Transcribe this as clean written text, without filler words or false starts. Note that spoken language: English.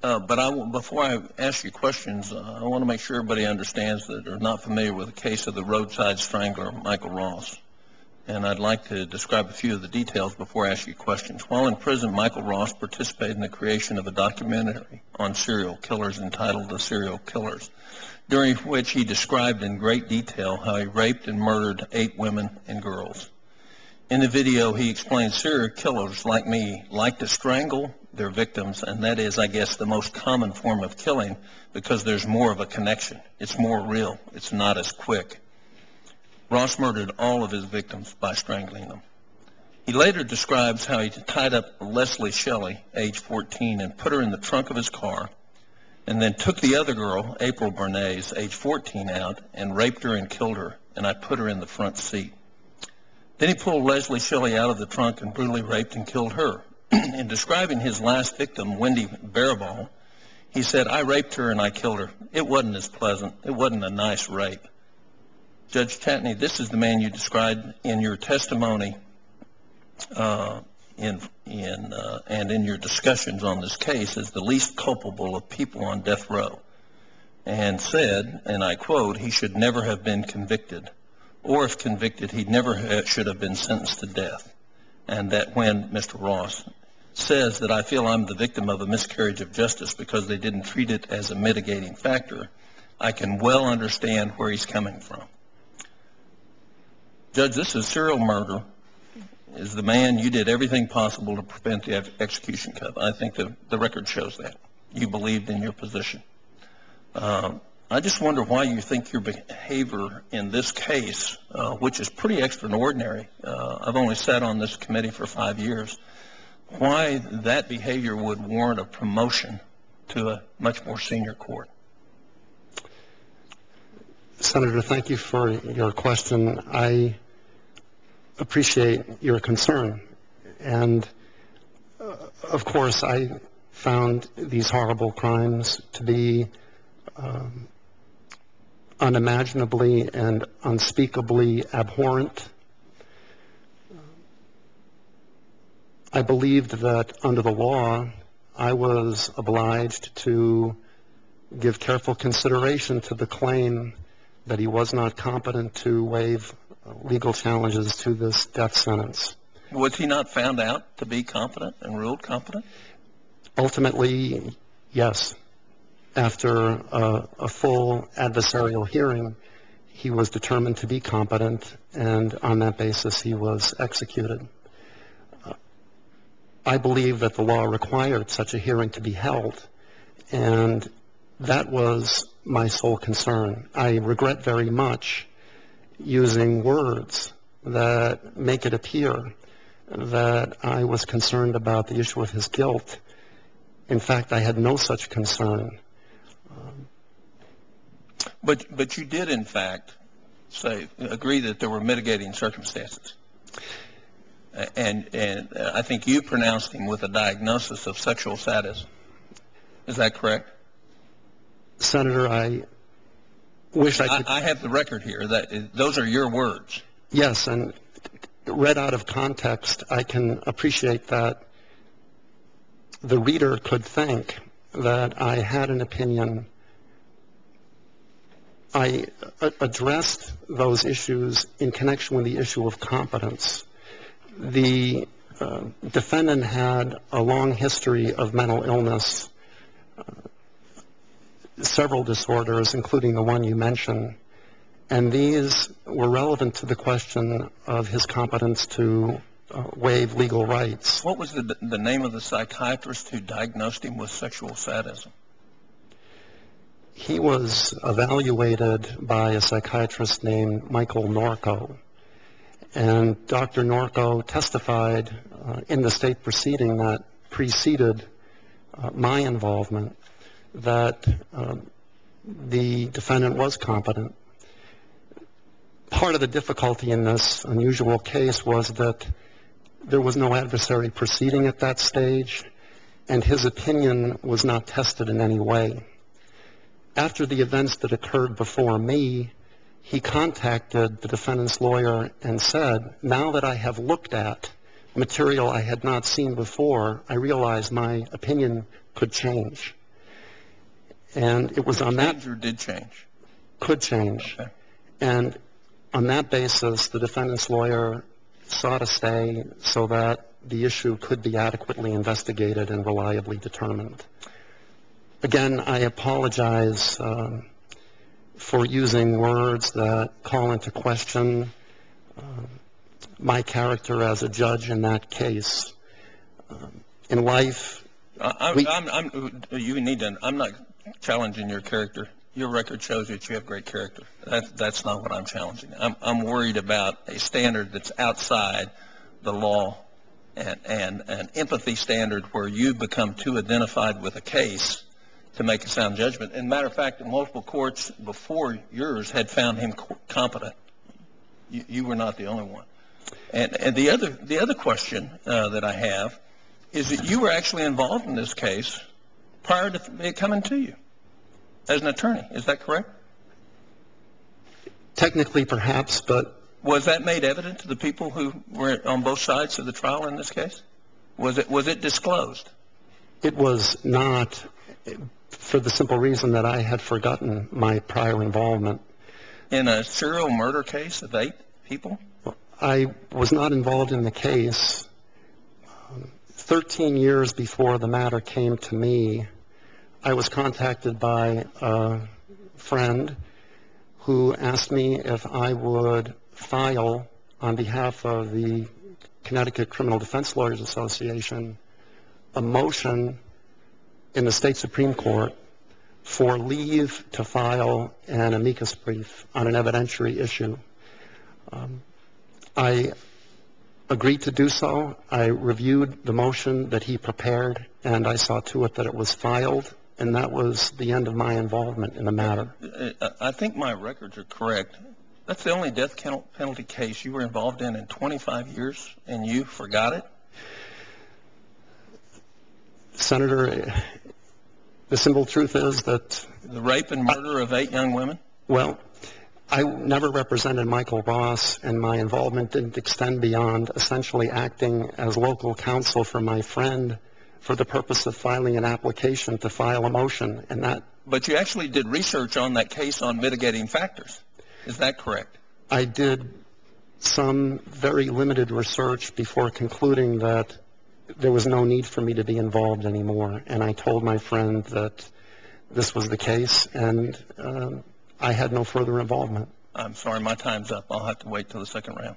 But before I ask you questions, I want to make sure everybody understands that they're not familiar with the case of the roadside strangler, Michael Ross. And I'd like to describe a few of the details before I ask you questions. While in prison, Michael Ross participated in the creation of a documentary on serial killers entitled The Serial Killers, during which he described in great detail how he raped and murdered 8 women and girls. In the video, he explained serial killers like me like to strangle their victims, and that is, I guess, the most common form of killing because there's more of a connection. It's more real. It's not as quick. Ross murdered all of his victims by strangling them. He later describes how he tied up Leslie Shelley, age 14, and put her in the trunk of his car, and then took the other girl, April Bernays, age 14, out and raped her and killed her, and I put her in the front seat. Then he pulled Leslie Shelley out of the trunk and brutally raped and killed her. In describing his last victim, Wendy Baraball, he said, "I raped her and I killed her. It wasn't as pleasant. It wasn't a nice rape." Judge Chatigny, this is the man you described in your testimony and in your discussions on this case as the least culpable of people on death row, and said, and I quote, "He should never have been convicted, or if convicted, he never should have been sentenced to death." And that when Mr. Ross says that I feel I'm the victim of a miscarriage of justice because they didn't treat it as a mitigating factor, I can well understand where he's coming from. Judge, this is serial murder. Is the man, you did everything possible to prevent the execution cut. I think the record shows that. You believed in your position. I just wonder why you think your behavior in this case, which is pretty extraordinary, I've only sat on this committee for 5 years, why that behavior would warrant a promotion to a much more senior court. Senator, thank you for your question. I appreciate your concern. And of course, I found these horrible crimes to be unimaginably and unspeakably abhorrent. I believed that under the law, I was obliged to give careful consideration to the claim that he was not competent to waive legal challenges to this death sentence. Was he not found out to be competent and ruled competent? Ultimately, yes. After a full adversarial hearing, he was determined to be competent, and on that basis, he was executed. I believe that the law required such a hearing to be held, and that was my sole concern. I regret very much using words that make it appear that I was concerned about the issue of his guilt. In fact, I had no such concern. But you did, in fact, agree that there were mitigating circumstances. And I think you pronounced him with a diagnosis of sexual sadism. Is that correct? Senator, I wish I could... I have the record here. Those are your words. Yes, and read out of context, I can appreciate that the reader could think that I had an opinion. I addressed those issues in connection with the issue of competence. The defendant had a long history of mental illness, several disorders, including the one you mentioned, and these were relevant to the question of his competence to waive legal rights. What was the name of the psychiatrist who diagnosed him with sexual sadism? He was evaluated by a psychiatrist named Michael Norco. And Dr. Norco testified in the state proceeding that preceded my involvement that the defendant was competent. Part of the difficulty in this unusual case was that there was no adversary proceeding at that stage, and his opinion was not tested in any way. After the events that occurred before me, he contacted the defendant's lawyer and said, now that I have looked at material I had not seen before, I realized my opinion could change. And it was on that... Change or did change? Could change. Okay. And on that basis, the defendant's lawyer sought a stay so that the issue could be adequately investigated and reliably determined. Again, I apologize for using words that call into question my character as a judge in that case. In life, I'm not challenging your character. Your record shows that you have great character. That's not what I'm challenging. I'm worried about a standard that's outside the law and an empathy standard where you become too identified with a case to make a sound judgment. And matter of fact, multiple courts before yours had found him competent. You were not the only one. And the other question that I have is that you were actually involved in this case prior to it coming to you as an attorney. Is that correct? Technically, perhaps, but... Was that made evident to the people who were on both sides of the trial in this case? Was it disclosed? It was not, for the simple reason that I had forgotten my prior involvement. In a serial murder case of 8 people? I was not involved in the case. 13 years before the matter came to me, I was contacted by a friend who asked me if I would file on behalf of the Connecticut Criminal Defense Lawyers Association a motion in the state Supreme Court for leave to file an amicus brief on an evidentiary issue. I agreed to do so. I reviewed the motion that he prepared, and I saw to it that it was filed, and that was the end of my involvement in the matter. I think my records are correct. That's the only death penalty case you were involved in 25 years, and you forgot it? Senator, the simple truth is that... The rape and murder of 8 young women? Well, I never represented Michael Ross, and my involvement didn't extend beyond essentially acting as local counsel for my friend for the purpose of filing an application to file a motion, and that... But you actually did research on that case on mitigating factors. Is that correct? I did some very limited research before concluding that there was no need for me to be involved anymore, and I told my friend that this was the case, and I had no further involvement. I'm sorry, my time's up. I'll have to wait till the second round.